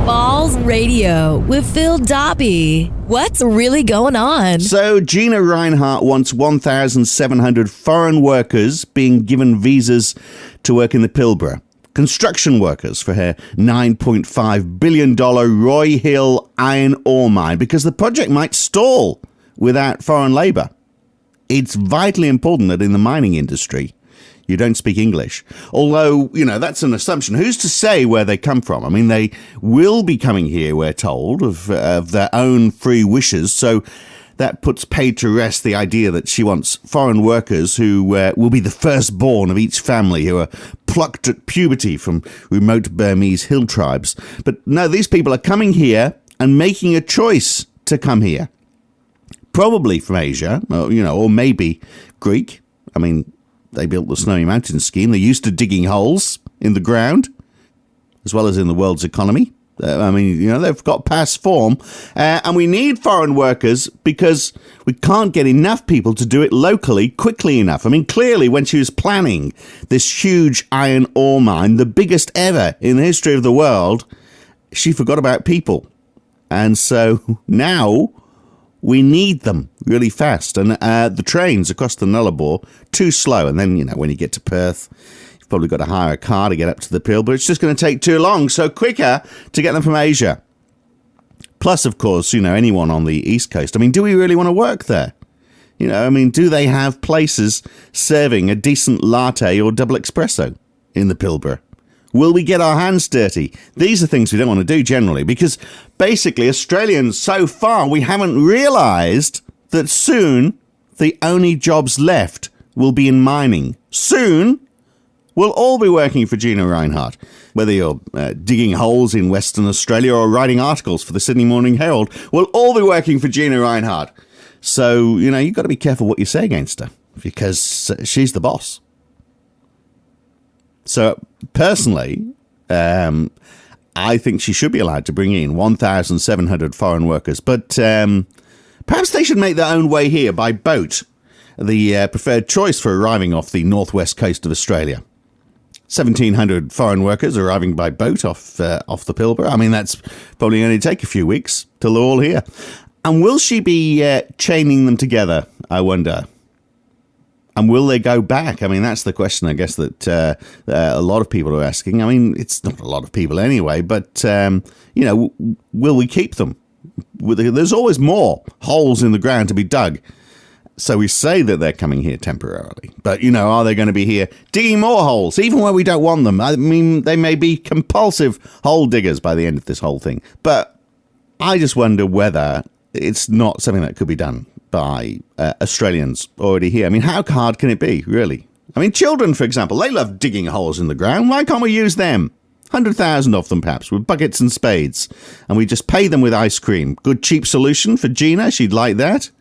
Balls Radio with Phil Dobby. What's really going on? So Gina Rinehart wants 1,700 foreign workers being given visas to work in the Pilbara. Construction workers for her $9.5 billion Roy Hill iron ore mine because the project might stall without foreign labour. It's vitally important that in the mining industry you don't speak English. Although, that's an assumption. Who's to say where they come from? I mean, they will be coming here, we're told, of their own free wishes. So that puts paid to rest the idea that she wants foreign workers who will be the firstborn of each family who are plucked at puberty from remote Burmese hill tribes. But no, these people are coming here and making a choice to come here. Probably from Asia, or maybe Greek. I mean, they built the Snowy Mountains scheme. They're used to digging holes in the ground, as well as in the world's economy. They've got past form. And we need foreign workers because we can't get enough people to do it locally quickly enough. I mean, clearly, when she was planning this huge iron ore mine, the biggest ever in the history of the world, she forgot about people. And so now we need them really fast. And the trains across the Nullarbor, too slow. And then, when you get to Perth, you've probably got to hire a car to get up to the Pilbara. It's just going to take too long. So quicker to get them from Asia. Plus, of course, anyone on the East Coast. I mean, do we really want to work there? Do they have places serving a decent latte or double espresso in the Pilbara? Will we get our hands dirty? These are things we don't want to do generally because basically Australians so far, we haven't realised that soon the only jobs left will be in mining. Soon we'll all be working for Gina Rinehart, whether you're digging holes in Western Australia or writing articles for the Sydney Morning Herald. We'll all be working for Gina Rinehart. So, you've got to be careful what you say against her because she's the boss. So, personally, I think she should be allowed to bring in 1,700 foreign workers. But perhaps they should make their own way here by boat, the preferred choice for arriving off the northwest coast of Australia. 1,700 foreign workers arriving by boat off the Pilbara. I mean, that's probably going to take a few weeks till they're all here. And will she be chaining them together, I wonder? And will they go back? I mean, that's the question, I guess, that a lot of people are asking. I mean, it's not a lot of people anyway, but, will we keep them? There's always more holes in the ground to be dug. So we say that they're coming here temporarily. But, are they going to be here digging more holes, even where we don't want them? I mean, they may be compulsive hole diggers by the end of this whole thing. But I just wonder whether it's not something that could be done by Australians already here. I mean, how hard can it be, really? I mean, children, for example, they love digging holes in the ground. Why can't we use them? 100,000 of them, perhaps, with buckets and spades. And we just pay them with ice cream. Good, cheap solution for Gina. She'd like that.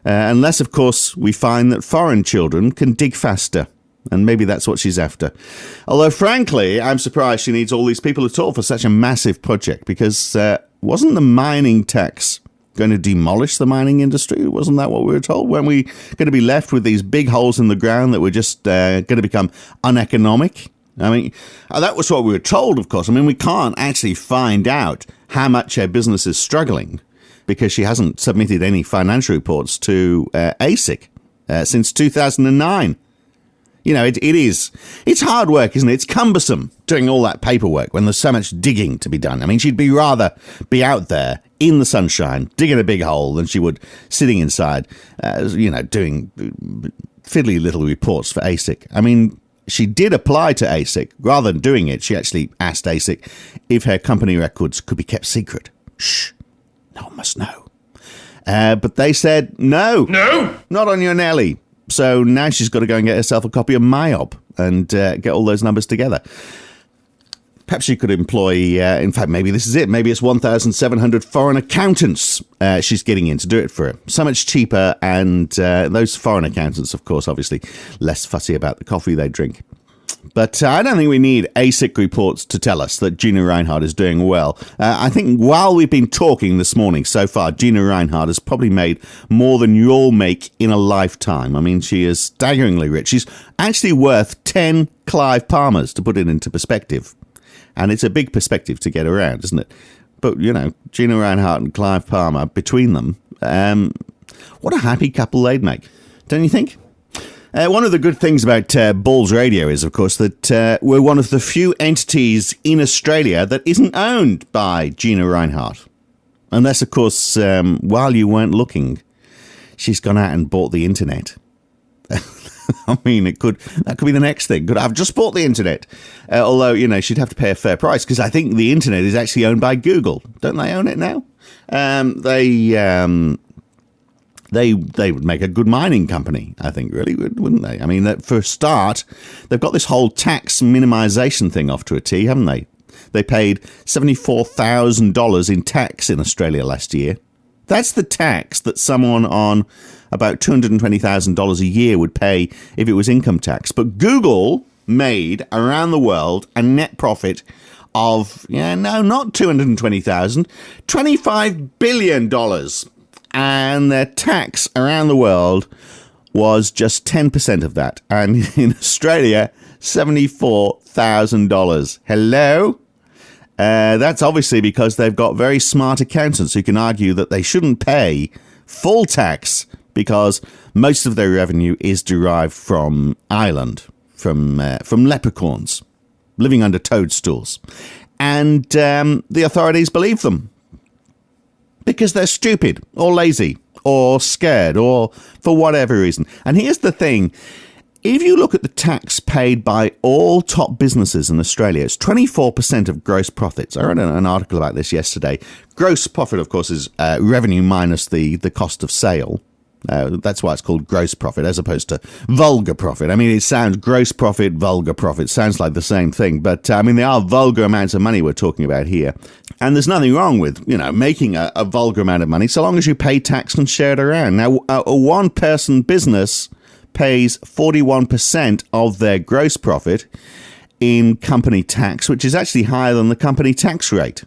Unless, of course, we find that foreign children can dig faster. And maybe that's what she's after. Although, frankly, I'm surprised she needs all these people at all for such a massive project. Because wasn't the mining tax going to demolish the mining industry? Wasn't that what we were told? Weren't we going to be left with these big holes in the ground that were just going to become uneconomic? I mean, that was what we were told, of course. I mean, we can't actually find out how much her business is struggling because she hasn't submitted any financial reports to ASIC since 2009. It's hard work, isn't it? It's cumbersome doing all that paperwork when there's so much digging to be done. I mean, she'd rather be out there in the sunshine, digging a big hole than she would sitting inside, doing fiddly little reports for ASIC. I mean, she did apply to ASIC. Rather than doing it, she actually asked ASIC if her company records could be kept secret. Shh, no one must know. But they said, no, not on your Nelly. So now she's got to go and get herself a copy of MyOb and get all those numbers together. Perhaps she could employ, in fact, maybe this is it. Maybe it's 1,700 foreign accountants she's getting in to do it for her. So much cheaper. And those foreign accountants, of course, obviously less fussy about the coffee they drink. But I don't think we need ASIC reports to tell us that Gina Rinehart is doing well. I think while we've been talking this morning so far, Gina Rinehart has probably made more than you'll make in a lifetime. I mean, she is staggeringly rich. She's actually worth 10 Clive Palmers, to put it into perspective. And it's a big perspective to get around, isn't it? But, Gina Rinehart and Clive Palmer, between them, what a happy couple they'd make, don't you think? One of the good things about Balls Radio is, of course, that we're one of the few entities in Australia that isn't owned by Gina Rinehart. Unless, of course, while you weren't looking, she's gone out and bought the internet. I mean, that could be the next thing. I've just bought the internet. Although, she'd have to pay a fair price because I think the internet is actually owned by Google. Don't they own it now? They would make a good mining company, I think, really, wouldn't they? I mean, for a start, they've got this whole tax minimization thing off to a T, haven't they? They paid $74,000 in tax in Australia last year. That's the tax that someone on about $220,000 a year would pay if it was income tax. But Google made, around the world, a net profit of, not $220,000, $25 billion. And their tax around the world was just 10% of that. And in Australia, $74,000. Hello? That's obviously because they've got very smart accountants who can argue that they shouldn't pay full tax because most of their revenue is derived from Ireland, from leprechauns living under toadstools. And the authorities believe them because they're stupid or lazy or scared or for whatever reason. And here's the thing. If you look at the tax paid by all top businesses in Australia, it's 24% of gross profits. I read an article about this yesterday. Gross profit, of course, is revenue minus the cost of sale. That's why it's called gross profit as opposed to vulgar profit. I mean, it sounds gross profit, vulgar profit. Sounds like the same thing. But, they are vulgar amounts of money we're talking about here. And there's nothing wrong with, making a vulgar amount of money so long as you pay tax and share it around. Now, a one-person business pays 41% of their gross profit in company tax, which is actually higher than the company tax rate.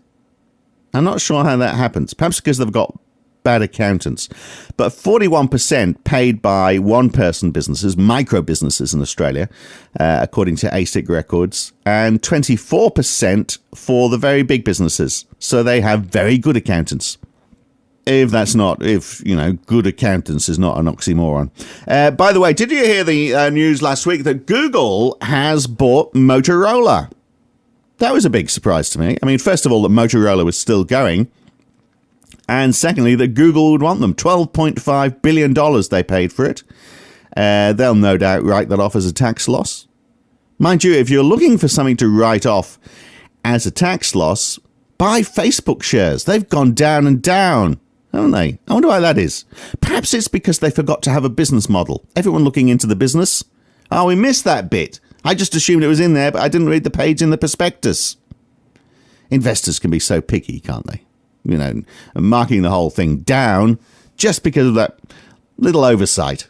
I'm not sure how that happens. Perhaps because they've got bad accountants. But 41% paid by one-person businesses, micro businesses in Australia, according to ASIC records, and 24% for the very big businesses. So they have very good accountants. If good accountants is not an oxymoron. By the way, did you hear the news last week that Google has bought Motorola? That was a big surprise to me. I mean, first of all, that Motorola was still going. And secondly, that Google would want them. $12.5 billion they paid for it. They'll no doubt write that off as a tax loss. Mind you, if you're looking for something to write off as a tax loss, buy Facebook shares. They've gone down and down, haven't they? I wonder why that is. Perhaps it's because they forgot to have a business model. Everyone looking into the business? Oh, we missed that bit. I just assumed it was in there, but I didn't read the page in the prospectus. Investors can be so picky, can't they? Marking the whole thing down just because of that little oversight.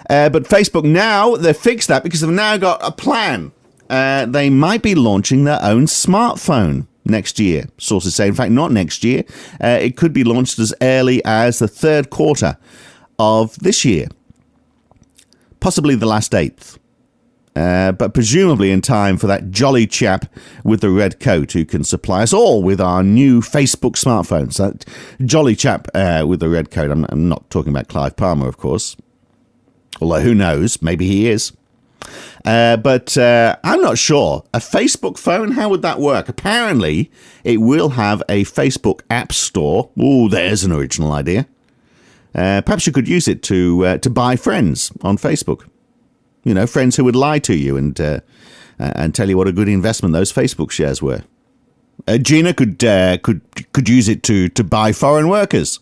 But Facebook now, they've fixed that because they've now got a plan. They might be launching their own smartphone next year. Sources say, in fact, not next year. It could be launched as early as the third quarter of this year. Possibly the last eighth. But presumably in time for that jolly chap with the red coat who can supply us all with our new Facebook smartphones. That jolly chap with the red coat. I'm not talking about Clive Palmer, of course. Although who knows, maybe he is. But I'm not sure. A Facebook phone, how would that work? Apparently, it will have a Facebook app store. Ooh, there's an original idea. Perhaps you could use it to buy friends on Facebook. Friends who would lie to you and tell you what a good investment those Facebook shares were. Gina could use it to buy foreign workers.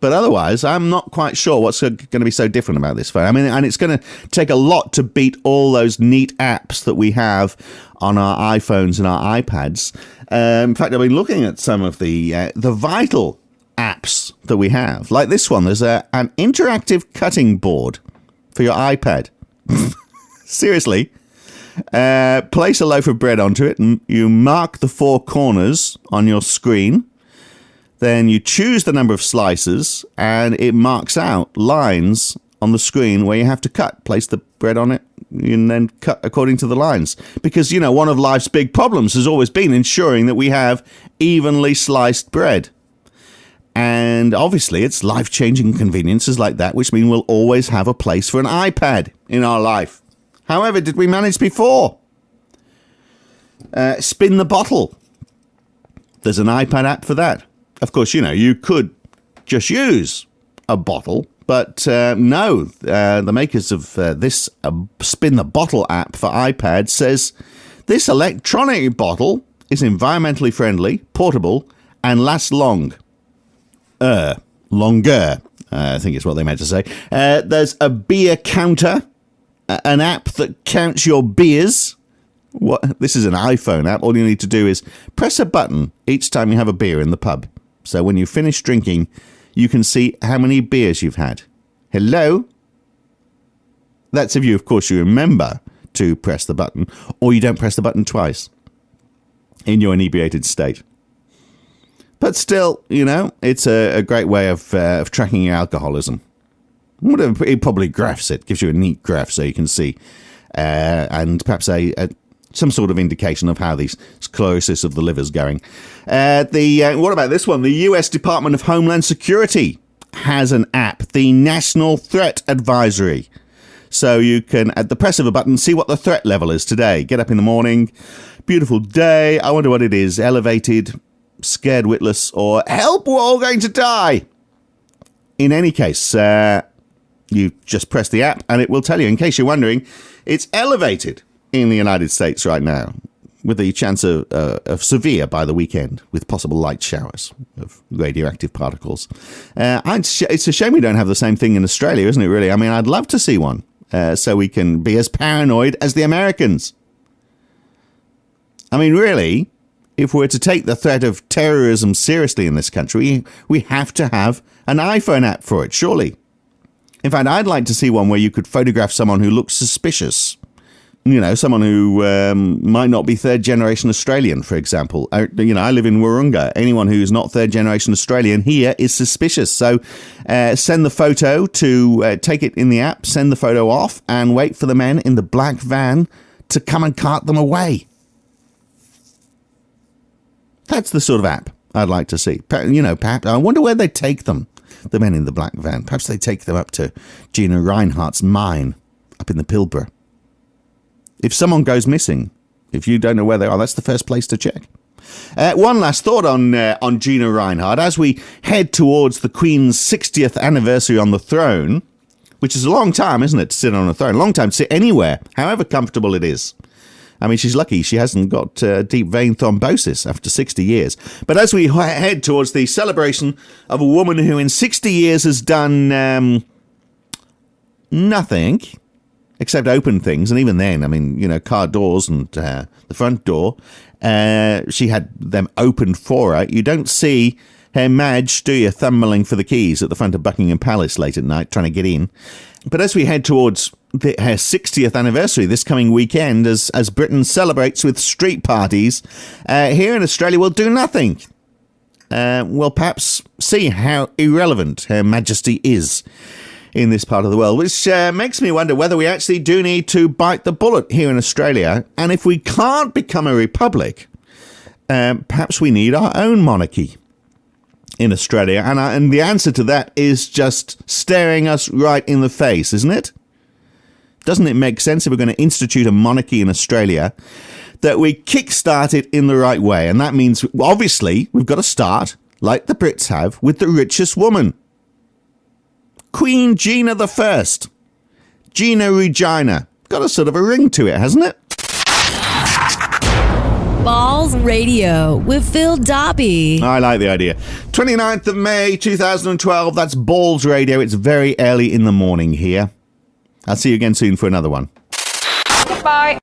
But otherwise, I'm not quite sure what's going to be so different about this phone. I mean, and it's going to take a lot to beat all those neat apps that we have on our iPhones and our iPads. In fact, I've been looking at some of the vital apps that we have. Like this one, there's an interactive cutting board for your iPad. Seriously. Place a loaf of bread onto it and you mark the four corners on your screen. Then you choose the number of slices and it marks out lines on the screen where you have to cut. Place the bread on it and then cut according to the lines. Because, you know, one of life's big problems has always been ensuring that we have evenly sliced bread. And obviously it's life-changing conveniences like that which mean we'll always have a place for an iPad in our life. However, did we manage before? Spin the bottle. There's an iPad app for that. Of course, you know, you could just use a bottle, but no, the makers of this Spin the Bottle app for iPad says this electronic bottle is environmentally friendly, portable, and lasts longer, I think is what they meant to say. There's a beer counter, an app that counts your beers. What? This is an iPhone app. All you need to do is press a button each time you have a beer in the pub. So when you finish drinking, you can see how many beers you've had. Hello? That's if you, of course, you remember to press the button, or you don't press the button twice in your inebriated state. But still, you know, it's a great way of tracking your alcoholism. It probably graphs it, gives you a neat graph so you can see, and perhaps some sort of indication of how the sclerosis of the liver's going. What about this one? The US Department of Homeland Security has an app, the National Threat Advisory. So you can, at the press of a button, see what the threat level is today. Get up in the morning, beautiful day, I wonder what it is, elevated, scared witless, or help, we're all going to die. In any case, you just press the app and it will tell you. In case you're wondering, it's elevated in the United States right now, with the chance of severe by the weekend, with possible light showers of radioactive particles. It's a shame we don't have the same thing in Australia, isn't it, really? I mean, I'd love to see one, so we can be as paranoid as the Americans. I mean, really, if we're to take the threat of terrorism seriously in this country, we have to have an iPhone app for it, surely. In fact, I'd like to see one where you could photograph someone who looks suspicious. You know, someone who might not be third-generation Australian, for example. I live in Wahroonga. Anyone who's not third-generation Australian here is suspicious. So send the photo to take it in the app, send the photo off, and wait for the men in the black van to come and cart them away. That's the sort of app I'd like to see. You know, perhaps I wonder where they take them, the men in the black van. Perhaps they take them up to Gina Rinehart's mine up in the Pilbara. If someone goes missing, if you don't know where they are, that's the first place to check. One last thought on Gina Rinehart. As we head towards the Queen's 60th anniversary on the throne, which is a long time, isn't it, to sit on a throne? A long time to sit anywhere, however comfortable it is. I mean, she's lucky she hasn't got deep vein thrombosis after 60 years. But as we head towards the celebration of a woman who in 60 years has done nothing except open things, and even then, I mean, you know, car doors and the front door, she had them opened for her. You don't see Her Madge, do you, thumbling for the keys at the front of Buckingham Palace late at night, trying to get in. But as we head towards her 60th anniversary this coming weekend, as Britain celebrates with street parties, here in Australia we'll do nothing. We'll perhaps see how irrelevant Her Majesty is in this part of the world, which makes me wonder whether we actually do need to bite the bullet here in Australia. And if we can't become a republic, perhaps we need our own monarchy in Australia. And the answer to that is just staring us right in the face, isn't it? Doesn't it make sense, if we're going to institute a monarchy in Australia, that we kickstart it in the right way? And that means, obviously, we've got to start, like the Brits have, with the richest woman. Queen Gina I. Gina Regina. Got a sort of a ring to it, hasn't it? Balls Radio with Phil Dobby. I like the idea. 29th of May 2012, that's Balls Radio. It's very early in the morning here. I'll see you again soon for another one. Goodbye.